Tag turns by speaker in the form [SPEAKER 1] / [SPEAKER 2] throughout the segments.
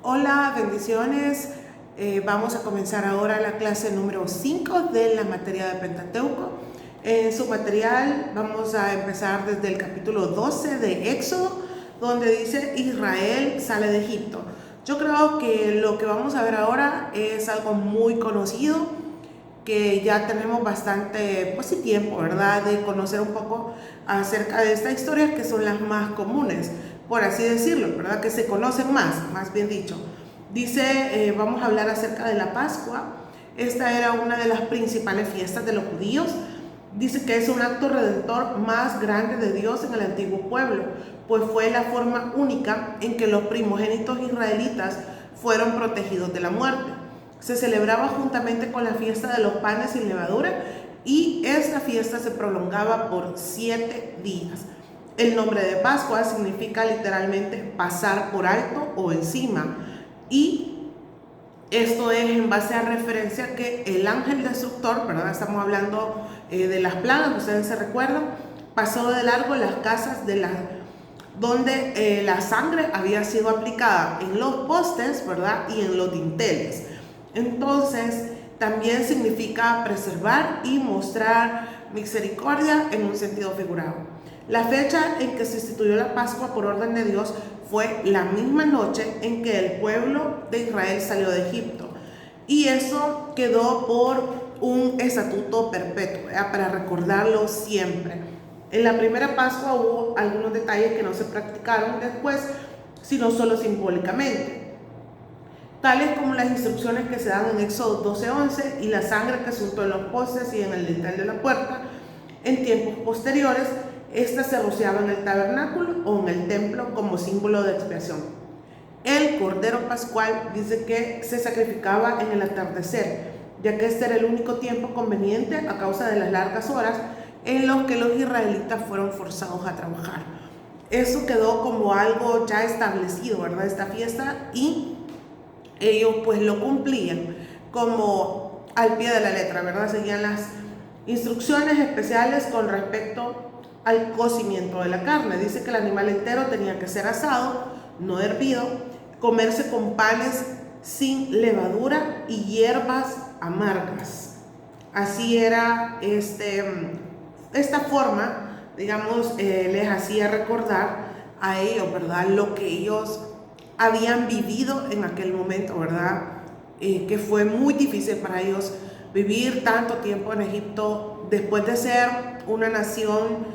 [SPEAKER 1] Hola, bendiciones. Vamos a comenzar ahora la clase número 5 de la materia de Pentateuco. En su material vamos a empezar desde el capítulo 12 de Éxodo, donde dice Israel sale de Egipto. Yo creo que lo que vamos a ver ahora es algo muy conocido, que ya tenemos bastante tiempo, ¿verdad?, de conocer un poco acerca de esta historia, que son las más comunes, por así decirlo, ¿verdad?, que se conocen más bien dicho. Dice, vamos a hablar acerca de la Pascua. Esta era una de las principales fiestas de los judíos. Dice que es un acto redentor más grande de Dios en el antiguo pueblo, pues fue la forma única en que los primogénitos israelitas fueron protegidos de la muerte. Se celebraba juntamente con la fiesta de los panes sin levadura, y esta fiesta se prolongaba por 7 días. El nombre de Pascua significa literalmente pasar por alto o encima, y esto es en base a referencia que el ángel destructor, ¿verdad? Estamos hablando de las plagas, ustedes se recuerdan, pasó de largo las casas donde la sangre había sido aplicada en los postes, ¿verdad?, y en los dinteles. Entonces, también significa preservar y mostrar misericordia en un sentido figurado. La fecha en que se instituyó la Pascua por orden de Dios fue la misma noche en que el pueblo de Israel salió de Egipto. Y eso quedó por un estatuto perpetuo, ¿verdad?, para recordarlo siempre. En la primera Pascua hubo algunos detalles que no se practicaron después, sino solo simbólicamente, tales como las instrucciones que se dan en Éxodo 12:11 y la sangre que se untó en los postes y en el dintel de la puerta. En tiempos posteriores, esta se rociaba en el tabernáculo o en el templo como símbolo de expiación. El cordero pascual dice que se sacrificaba en el atardecer, ya que este era el único tiempo conveniente a causa de las largas horas en los que los israelitas fueron forzados a trabajar. Eso quedó como algo ya establecido, ¿verdad?, esta fiesta, y ellos pues lo cumplían como al pie de la letra, ¿verdad? Seguían las instrucciones especiales con respecto al cocimiento de la carne. Dice que el animal entero tenía que ser asado, no hervido, comerse con panes sin levadura y hierbas amargas. Así era esta forma, digamos, les hacía recordar a ellos, ¿verdad?, lo que ellos habían vivido en aquel momento, ¿verdad?, que fue muy difícil para ellos vivir tanto tiempo en Egipto después de ser una nación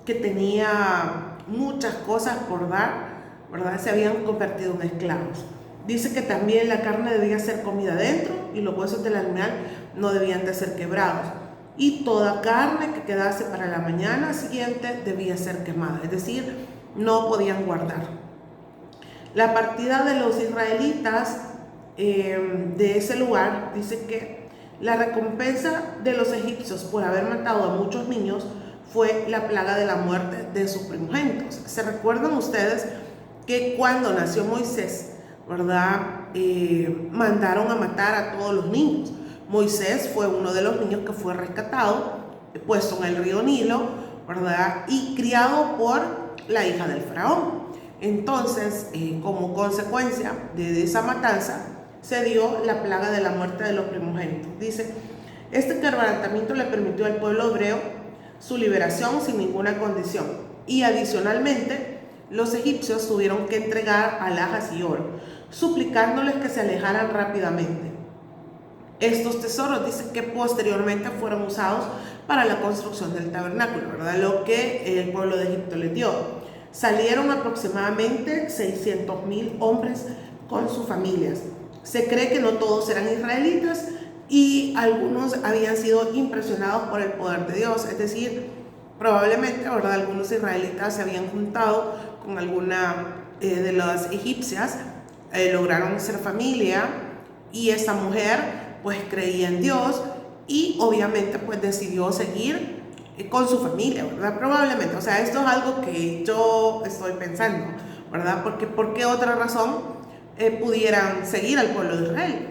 [SPEAKER 1] que tenía muchas cosas por dar, ¿verdad? Se habían convertido en esclavos. Dice que también la carne debía ser comida dentro y los huesos del animal no debían de ser quebrados, y toda carne que quedase para la mañana siguiente debía ser quemada, es decir, no podían guardar. La partida de los israelitas de ese lugar dice que la recompensa de los egipcios por haber matado a muchos niños fue la plaga de la muerte de sus primogénitos. ¿Se recuerdan ustedes que cuando nació Moisés, ¿verdad?, mandaron a matar a todos los niños? Moisés fue uno de los niños que fue rescatado, puesto en el río Nilo, ¿verdad?, y criado por la hija del faraón. Entonces, como consecuencia de esa matanza, se dio la plaga de la muerte de los primogénitos. Dice, este quebrantamiento le permitió al pueblo hebreo su liberación sin ninguna condición, y adicionalmente los egipcios tuvieron que entregar alhajas y oro, suplicándoles que se alejaran rápidamente. Estos tesoros dicen que posteriormente fueron usados para la construcción del tabernáculo, ¿verdad?, lo que el pueblo de Egipto les dio. Salieron aproximadamente 600,000 hombres con sus familias. Se cree que no todos eran israelitas, y algunos habían sido impresionados por el poder de Dios, es decir, probablemente, ¿verdad?, algunos israelitas se habían juntado con alguna de las egipcias, lograron ser familia, y esta mujer pues creía en Dios y obviamente pues decidió seguir con su familia, ¿verdad? Probablemente, o sea, esto es algo que yo estoy pensando, ¿verdad? Porque ¿por qué otra razón pudieran seguir al pueblo de Israel?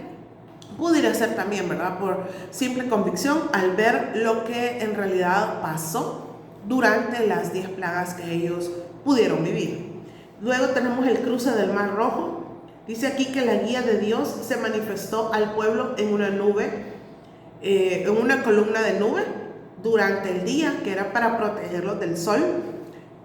[SPEAKER 1] Pudiera ser también, ¿verdad?, por simple convicción al ver lo que en realidad pasó durante las 10 plagas que ellos pudieron vivir. Luego tenemos el cruce del Mar Rojo. Dice aquí que la guía de Dios se manifestó al pueblo en una nube, en una columna de nube durante el día, que era para protegerlos del sol,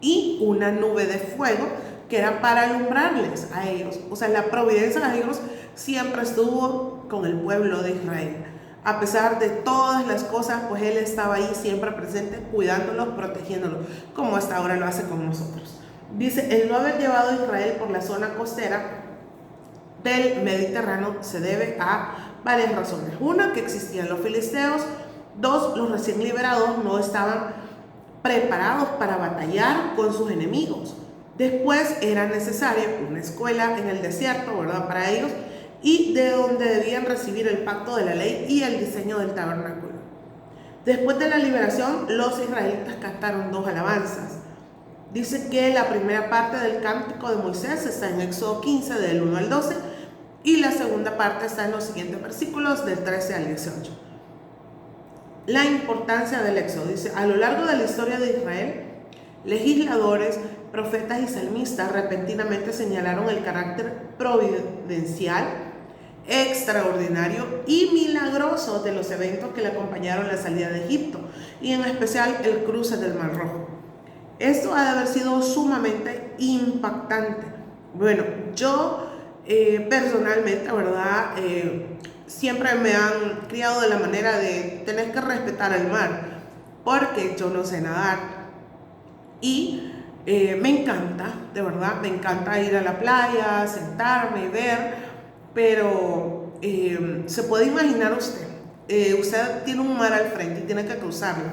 [SPEAKER 1] y una nube de fuego que era para alumbrarles a ellos. O sea, la providencia de Dios siempre estuvo con el pueblo de Israel. A pesar de todas las cosas, pues Él estaba ahí siempre presente, cuidándolos, protegiéndolos, como hasta ahora lo hace con nosotros. Dice, el no haber llevado a Israel por la zona costera del Mediterráneo se debe a varias razones. Una, que existían los filisteos. Dos, los recién liberados no estaban preparados para batallar con sus enemigos. Después era necesaria una escuela en el desierto, ¿verdad?, para ellos, y de donde debían recibir el pacto de la ley y el diseño del tabernáculo. Después de la liberación, los israelitas cantaron dos alabanzas. Dice que la primera parte del cántico de Moisés está en Éxodo 15, del 1 al 12, y la segunda parte está en los siguientes versículos, del 13 al 18. La importancia del Éxodo. Dice, a lo largo de la historia de Israel, legisladores, profetas y salmistas repentinamente señalaron el carácter providencial, extraordinario y milagroso de los eventos que le acompañaron la salida de Egipto, y en especial el cruce del Mar Rojo. Esto ha de haber sido sumamente impactante. Bueno, yo personalmente, ¿verdad?, siempre me han criado de la manera de tener que respetar el mar, porque yo no sé nadar. Y me encanta, de verdad, me encanta ir a la playa, sentarme y ver, pero se puede imaginar usted, usted tiene un mar al frente y tiene que cruzarlo,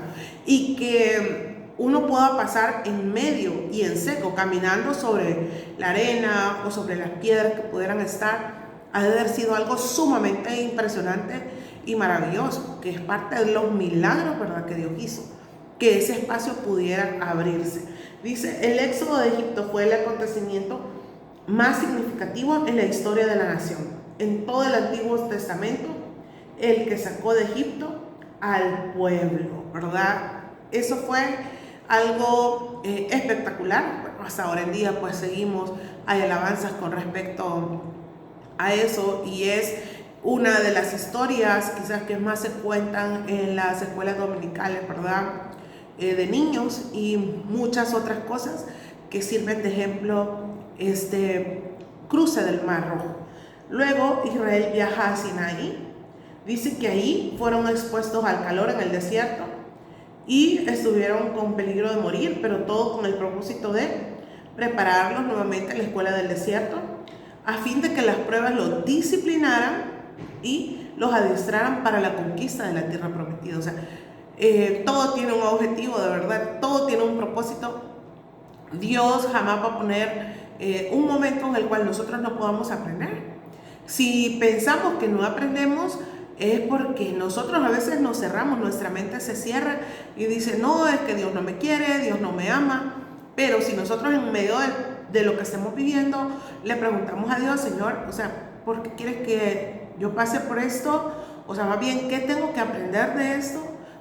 [SPEAKER 1] y que uno pueda pasar en medio y en seco, caminando sobre la arena o sobre las piedras que pudieran estar. Ha de haber sido algo sumamente impresionante y maravilloso, que es parte de los milagros, ¿verdad?, que Dios hizo, que ese espacio pudiera abrirse. Dice, el éxodo de Egipto fue el acontecimiento más significativo en la historia de la nación. En todo el Antiguo Testamento, el que sacó de Egipto al pueblo, ¿verdad? Eso fue algo espectacular. Bueno, hasta ahora en día pues seguimos, hay alabanzas con respecto a eso, y es una de las historias quizás que más se cuentan en las escuelas dominicales, ¿verdad?, de niños, y muchas otras cosas que sirven de ejemplo este cruce del Mar Rojo. Luego Israel viaja a Sinaí. Dice que ahí fueron expuestos al calor en el desierto y estuvieron con peligro de morir, pero todo con el propósito de prepararlos nuevamente a la escuela del desierto, a fin de que las pruebas los disciplinaran y los adiestraran para la conquista de la tierra prometida. O sea, todo tiene un objetivo, de verdad, todo tiene un propósito. Dios jamás va a poner un momento en el cual nosotros no podamos aprender. Si pensamos que no aprendemos, es porque nosotros a veces nos cerramos, nuestra mente se cierra y dice, no, es que Dios no me quiere, Dios no me ama. Pero si nosotros en medio de lo que estemos viviendo le preguntamos a Dios, Señor, o sea, ¿por qué quieres que yo pase por esto? O sea, más bien, ¿qué tengo que aprender de esto?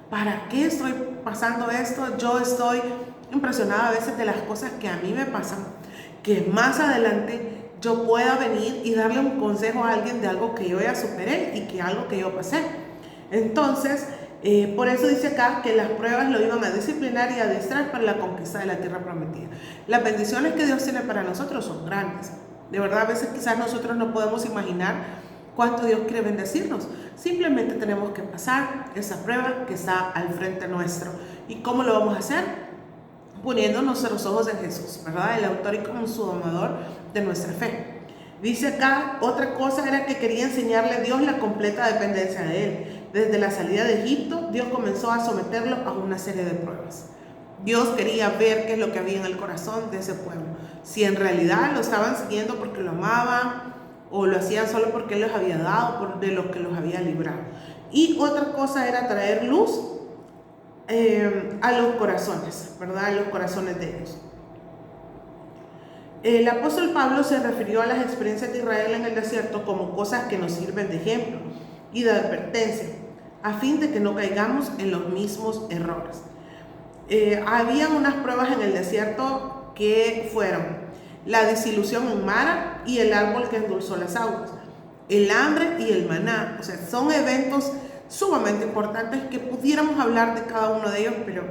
[SPEAKER 1] ¿Para qué estoy pasando esto? Yo estoy impresionada a veces de las cosas que a mí me pasan, que más adelante yo pueda venir y darle un consejo a alguien de algo que yo ya superé y que algo que yo pasé. Entonces, por eso dice acá que las pruebas lo iban a disciplinar y a adiestrar para la conquista de la tierra prometida. Las bendiciones que Dios tiene para nosotros son grandes. De verdad, a veces quizás nosotros no podemos imaginar cuánto Dios quiere bendecirnos. Simplemente tenemos que pasar esa prueba que está al frente nuestro. ¿Y cómo lo vamos a hacer? Poniendo nuestros ojos en Jesús, ¿verdad? El autor y consumador de nuestra fe. Dice acá, otra cosa era que quería enseñarle a Dios la completa dependencia de Él. Desde la salida de Egipto, Dios comenzó a someterlo a una serie de pruebas. Dios quería ver qué es lo que había en el corazón de ese pueblo. Si en realidad lo estaban siguiendo porque lo amaban, o lo hacían solo porque Él los había dado, de los que los había librado. Y otra cosa era traer luz a los corazones, ¿verdad? A los corazones de ellos. El apóstol Pablo se refirió a las experiencias de Israel en el desierto como cosas que nos sirven de ejemplo y de advertencia, a fin de que no caigamos en los mismos errores. Habían unas pruebas en el desierto que fueron la desilusión en Mara y el árbol que endulzó las aguas, el hambre y el maná. O sea, son eventos sumamente importantes que pudiéramos hablar de cada uno de ellos, pero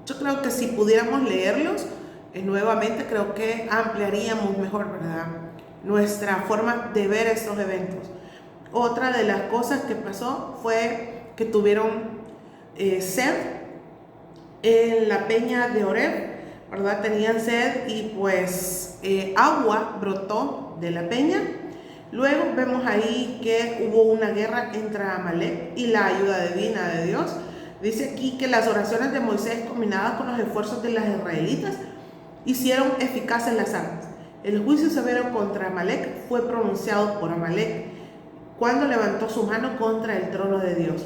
[SPEAKER 1] yo creo que si pudiéramos leerlos nuevamente, creo que ampliaríamos mejor, ¿verdad?, nuestra forma de ver estos eventos. Otra de las cosas que pasó fue que tuvieron sed en la peña de Oreb, ¿verdad? Tenían sed y pues agua brotó de la peña. Luego vemos ahí que hubo una guerra entre Amalek y la ayuda divina de Dios. Dice aquí que las oraciones de Moisés, combinadas con los esfuerzos de las israelitas, hicieron eficaces las armas. El juicio severo contra Amalek fue pronunciado por Amalek cuando levantó su mano contra el trono de Dios.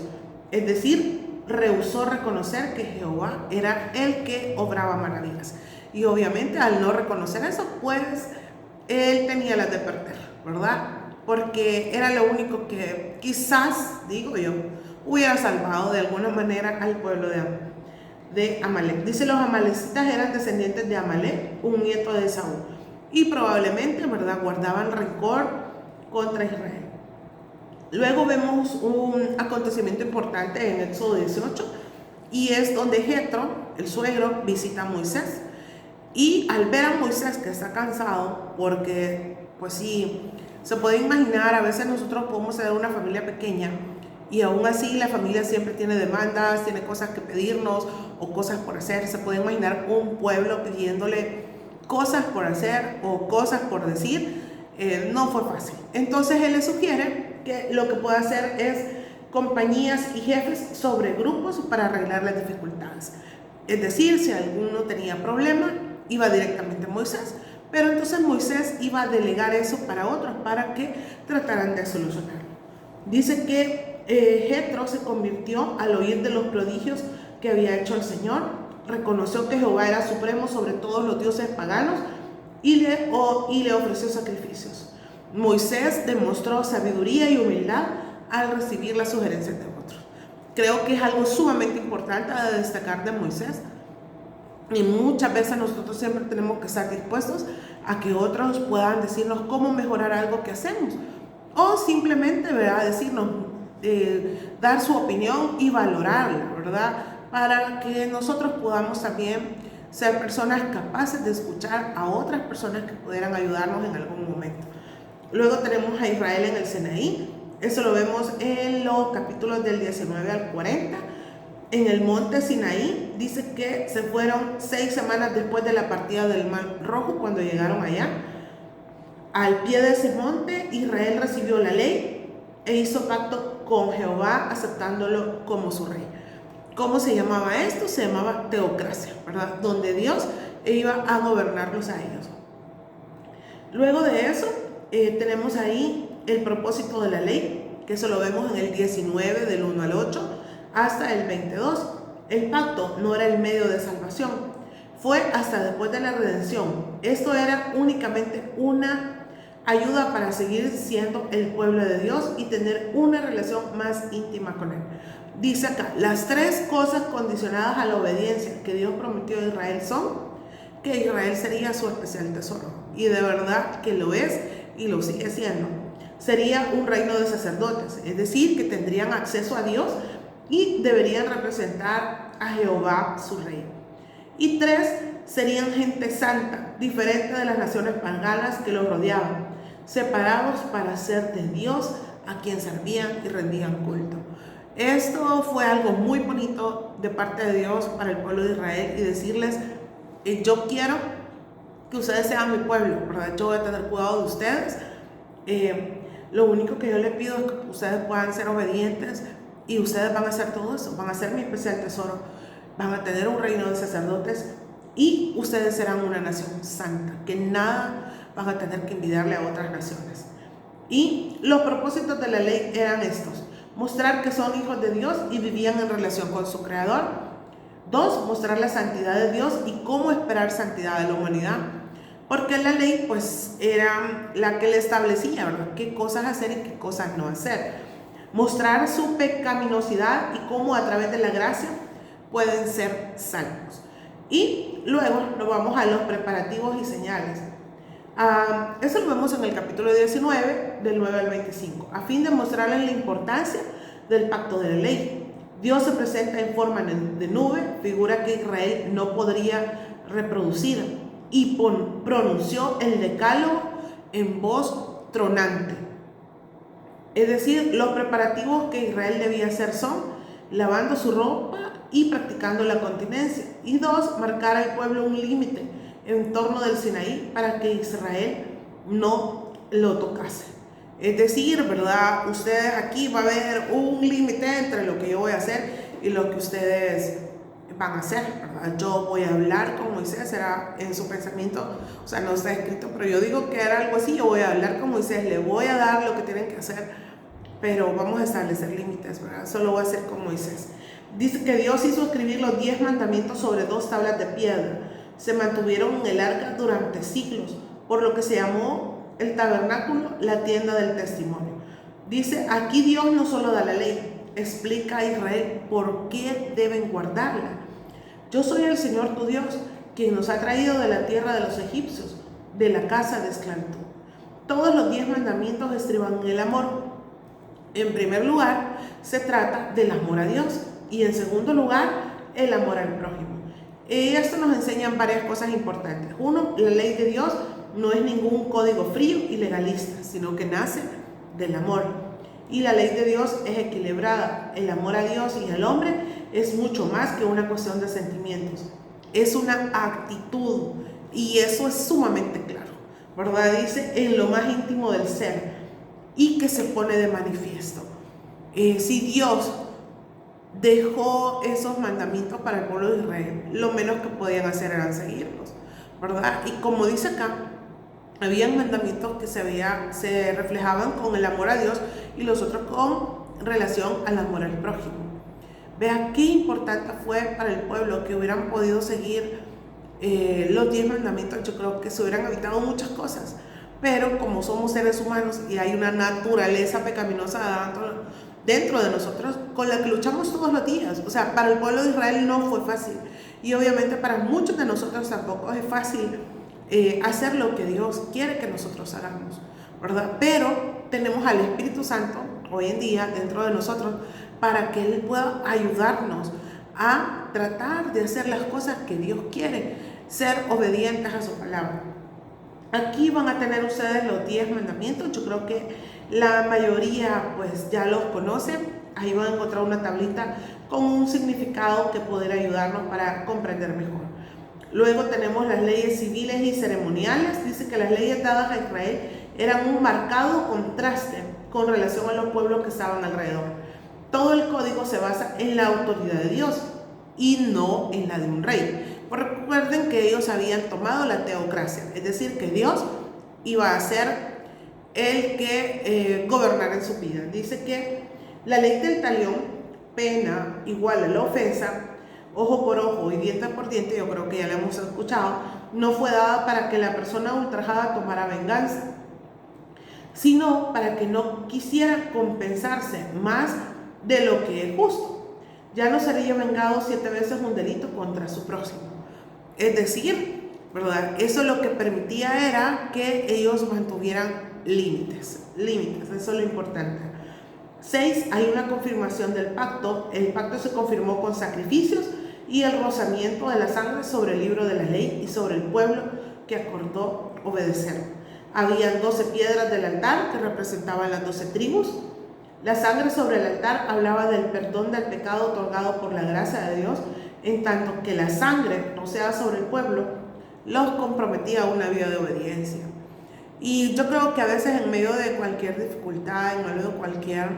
[SPEAKER 1] Es decir, rehusó reconocer que Jehová era el que obraba maravillas. Y obviamente al no reconocer eso, pues él tenía las de perder, ¿verdad? Porque era lo único que quizás, digo yo, hubiera salvado de alguna manera al pueblo de Amalek. Dice, los amalecitas eran descendientes de Amalek, un nieto de Esaú, y probablemente, ¿verdad?, guardaban rencor contra Israel. Luego vemos un acontecimiento importante en Éxodo 18, y es donde Jetro, el suegro, visita a Moisés. Y al ver a Moisés que está cansado, porque pues sí, se puede imaginar, a veces nosotros podemos ser una familia pequeña y aún así la familia siempre tiene demandas, tiene cosas que pedirnos o cosas por hacer. Se puede imaginar un pueblo pidiéndole cosas por hacer o cosas por decir. No fue fácil. Entonces él le sugiere que lo que puede hacer es compañías y jefes sobre grupos para arreglar las dificultades. Es decir, si alguno tenía problema, iba directamente a Moisés, pero entonces Moisés iba a delegar eso para otros para que trataran de solucionarlo. Dice que Jetro se convirtió al oír de los prodigios que había hecho el Señor, reconoció que Jehová era supremo sobre todos los dioses paganos y le ofreció sacrificios. Moisés demostró sabiduría y humildad al recibir las sugerencias de otros. Creo que es algo sumamente importante a destacar de Moisés. Y muchas veces nosotros siempre tenemos que estar dispuestos a que otros puedan decirnos cómo mejorar algo que hacemos. O simplemente, ¿verdad?, decirnos, dar su opinión y valorarla, ¿verdad?, para que nosotros podamos también ser personas capaces de escuchar a otras personas que pudieran ayudarnos en algún momento. Luego tenemos a Israel en el Sinaí. Eso lo vemos en los capítulos del 19 al 40. En el monte Sinaí dice que se fueron 6 semanas después de la partida del Mar Rojo cuando llegaron allá. Al pie de ese monte Israel recibió la ley e hizo pacto con Jehová aceptándolo como su rey. ¿Cómo se llamaba esto? Se llamaba teocracia, ¿verdad?, donde Dios iba a gobernarlos a ellos. Luego de eso tenemos ahí el propósito de la ley, que eso lo vemos en el 19 del 1 al 8 hasta el 22. El pacto no era el medio de salvación, fue hasta después de la redención. Esto era únicamente una ayuda para seguir siendo el pueblo de Dios y tener una relación más íntima con Él. Dice acá, las 3 cosas condicionadas a la obediencia que Dios prometió a Israel son que Israel sería su especial tesoro, y de verdad que lo es y lo sigue siendo. Sería un reino de sacerdotes, es decir, que tendrían acceso a Dios y deberían representar a Jehová su rey. Y 3, serían gente santa, diferente de las naciones paganas que los rodeaban, separados para ser de Dios, a quien servían y rendían culto. Esto fue algo muy bonito de parte de Dios para el pueblo de Israel, y decirles, yo quiero que ustedes sean mi pueblo, ¿verdad? Yo voy a tener cuidado de ustedes. Lo único que yo les pido es que ustedes puedan ser obedientes, y ustedes van a hacer todo eso, van a ser mi especial tesoro, van a tener un reino de sacerdotes, y ustedes serán una nación santa, que nada van a tener que envidiarle a otras naciones. Y los propósitos de la ley eran estos: mostrar que son hijos de Dios y vivían en relación con su Creador. 2, mostrar la santidad de Dios y cómo esperar santidad de la humanidad, porque la ley pues era la que le establecía, ¿verdad?, qué cosas hacer y qué cosas no hacer. Mostrar su pecaminosidad y cómo a través de la gracia pueden ser salvos. Y luego nos vamos a los preparativos y señales. Eso lo vemos en el capítulo 19, del 9 al 25, a fin de mostrarles la importancia del pacto de la ley. Dios se presenta en forma de nube, figura que Israel no podría reproducir, y pronunció el decálogo en voz tronante. Es decir, los preparativos que Israel debía hacer son lavando su ropa y practicando la continencia. Y dos, marcar al pueblo un límite en torno del Sinaí para que Israel no lo tocase. Es decir, ¿verdad? Ustedes aquí va a haber un límite entre lo que yo voy a hacer y lo que ustedes van a hacer, ¿verdad? Yo voy a hablar con Moisés, era en su pensamiento, o sea, no está escrito, pero yo digo que era algo así. Yo voy a hablar con Moisés, le voy a dar lo que tienen que hacer, pero vamos a establecer límites, ¿verdad? Eso lo voy a hacer con Moisés. Dice que Dios hizo escribir los 10 mandamientos sobre 2 tablas de piedra. Se mantuvieron en el arca durante siglos, por lo que se llamó el tabernáculo la tienda del testimonio. Dice, aquí Dios no solo da la ley, explica a Israel por qué deben guardarla. Yo soy el Señor tu Dios, quien nos ha traído de la tierra de los egipcios, de la casa de esclavitud. Todos los 10 mandamientos estriban en el amor. En primer lugar, se trata del amor a Dios, y en segundo lugar, el amor al prójimo. Esto nos enseña varias cosas importantes. Uno, la ley de Dios no es ningún código frío y legalista, sino que nace del amor. Y la ley de Dios es equilibrada. El amor a Dios y al hombre es mucho más que una cuestión de sentimientos. Es una actitud, y eso es sumamente claro, ¿verdad? Dice, en lo más íntimo del ser, y que se pone de manifiesto. Si Dios dejó esos mandamientos para el pueblo de Israel, lo menos que podían hacer era seguirlos, ¿verdad? Y como dice acá, habían mandamientos que se reflejaban con el amor a Dios y los otros con relación al amor al prójimo. Vea qué importante fue para el pueblo que hubieran podido seguir los 10 mandamientos. Yo creo que se hubieran evitado muchas cosas, pero como somos seres humanos y hay una naturaleza pecaminosa dentro de nosotros con la que luchamos todos los días. O sea, para el pueblo de Israel no fue fácil, y obviamente para muchos de nosotros tampoco es fácil hacer lo que Dios quiere que nosotros hagamos, ¿verdad? Pero tenemos al Espíritu Santo hoy en día dentro de nosotros para que Él pueda ayudarnos a tratar de hacer las cosas que Dios quiere, ser obedientes a su palabra. Aquí van a tener ustedes los 10 mandamientos. Yo creo que la mayoría pues ya los conocen. Ahí van a encontrar una tablita con un significado que podrá ayudarnos para comprender mejor. Luego tenemos las leyes civiles y ceremoniales. Dice que las leyes dadas a Israel eran un marcado contraste con relación a los pueblos que estaban alrededor. Todo el código se basa en la autoridad de Dios y no en la de un rey. Recuerden que ellos habían tomado la teocracia, es decir, que Dios iba a ser el que gobernara en su vida. Dice que la ley del talión, pena igual a la ofensa, ojo por ojo y diente por diente, yo creo que ya la hemos escuchado, no fue dada para que la persona ultrajada tomara venganza, sino para que no quisiera compensarse más de lo que es justo. Ya no sería vengado 7 veces un delito contra su próximo. Es decir, ¿verdad? Eso lo que permitía era que ellos mantuvieran límites, eso es lo importante. 6, hay una confirmación del pacto. El pacto se confirmó con sacrificios y el rozamiento de la sangre sobre el libro de la ley y sobre el pueblo que acordó obedecer. Habían 12 piedras del altar que representaban las 12 tribus. La sangre sobre el altar hablaba del perdón del pecado otorgado por la gracia de Dios, en tanto que la sangre rociada sobre el pueblo los comprometía a una vida de obediencia. Y yo creo que a veces en medio de cualquier dificultad, en medio de cualquier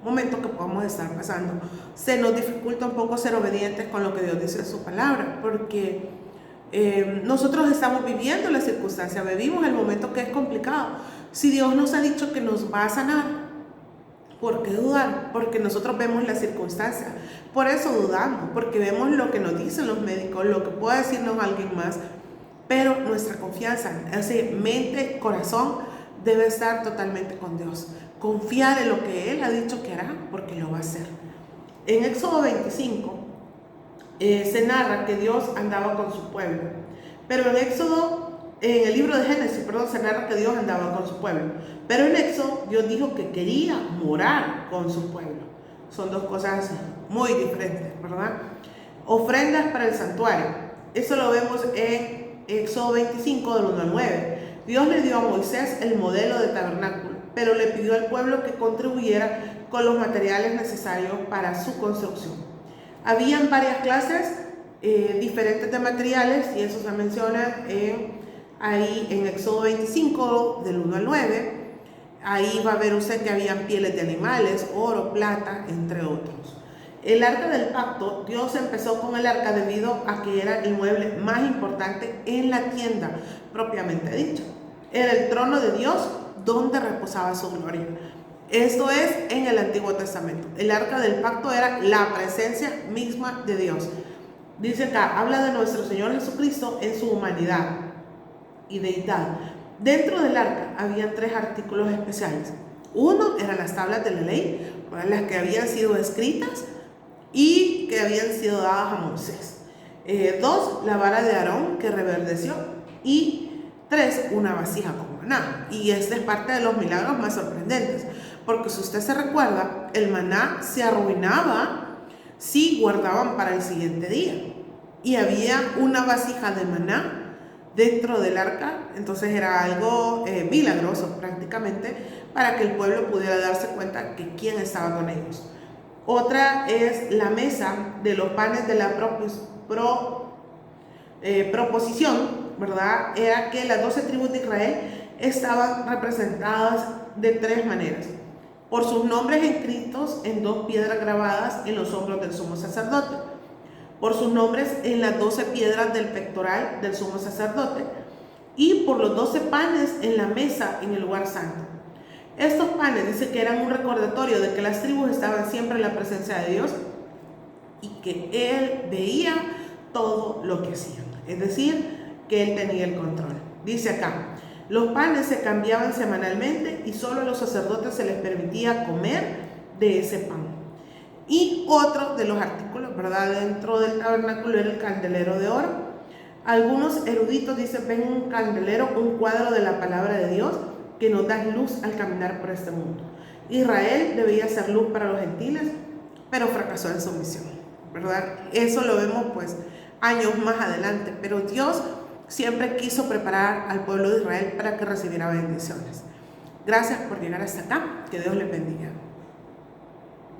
[SPEAKER 1] momento que podamos estar pasando, se nos dificulta un poco ser obedientes con lo que Dios dice en su palabra, porque nosotros estamos viviendo la circunstancia, vivimos el momento que es complicado. Si Dios nos ha dicho que nos va a sanar, ¿por qué dudar? Porque nosotros vemos la circunstancia, por eso dudamos, porque vemos lo que nos dicen los médicos, lo que puede decirnos alguien más, pero nuestra confianza, mente, corazón, debe estar totalmente con Dios. Confiar en lo que Él ha dicho que hará, porque lo va a hacer. En Éxodo 25 se narra que Dios andaba con su pueblo, pero en Éxodo En el libro de Génesis, se narra que Dios andaba con su pueblo. Pero en Éxodo, Dios dijo que quería morar con su pueblo. Son dos cosas muy diferentes, ¿verdad? Ofrendas para el santuario. Eso lo vemos en Éxodo 25, del 1 al 9. Dios le dio a Moisés el modelo de tabernáculo, pero le pidió al pueblo que contribuyera con los materiales necesarios para su construcción. Habían varias clases diferentes de materiales, y eso se menciona ahí en Éxodo 25, del 1 al 9. Ahí va a ver usted que habían pieles de animales, oro, plata, entre otros. El arca del pacto, Dios empezó con el arca debido a que era el mueble más importante en la tienda, propiamente dicho. Era el trono de Dios donde reposaba su gloria. Esto es en el Antiguo Testamento. El arca del pacto era la presencia misma de Dios. Dice acá, habla de nuestro Señor Jesucristo en su humanidad y deidad. Dentro del arca había 3 artículos especiales. Uno eran las tablas de la ley, las que habían sido escritas y que habían sido dadas a Moisés. 2, la vara de Aarón que reverdeció. Y 3, una vasija con maná. Y este es parte de los milagros más sorprendentes, porque si usted se recuerda, el maná se arruinaba si guardaban para el siguiente día. Y había una vasija de maná dentro del arca, entonces era algo milagroso prácticamente, para que el pueblo pudiera darse cuenta que quién estaba con ellos. Otra es la mesa de los panes de la proposición, ¿verdad? Era que las 12 tribus de Israel estaban representadas de 3 maneras: por sus nombres escritos en 2 piedras grabadas en los hombros del sumo sacerdote, por sus nombres en las 12 piedras del pectoral del sumo sacerdote, y por los 12 panes en la mesa en el lugar santo. Estos panes dice que eran un recordatorio de que las tribus estaban siempre en la presencia de Dios y que Él veía todo lo que hacían, es decir, que Él tenía el control. Dice acá, los panes se cambiaban semanalmente y solo a los sacerdotes se les permitía comer de ese pan. Y otro de los artículos, ¿verdad?, dentro del tabernáculo era el candelero de oro. Algunos eruditos dicen, ven un candelero, un cuadro de la palabra de Dios que nos da luz al caminar por este mundo. Israel debía ser luz para los gentiles, pero fracasó en su misión, ¿verdad? Eso lo vemos pues años más adelante, pero Dios siempre quiso preparar al pueblo de Israel para que recibiera bendiciones. Gracias por llegar hasta acá, que Dios les bendiga.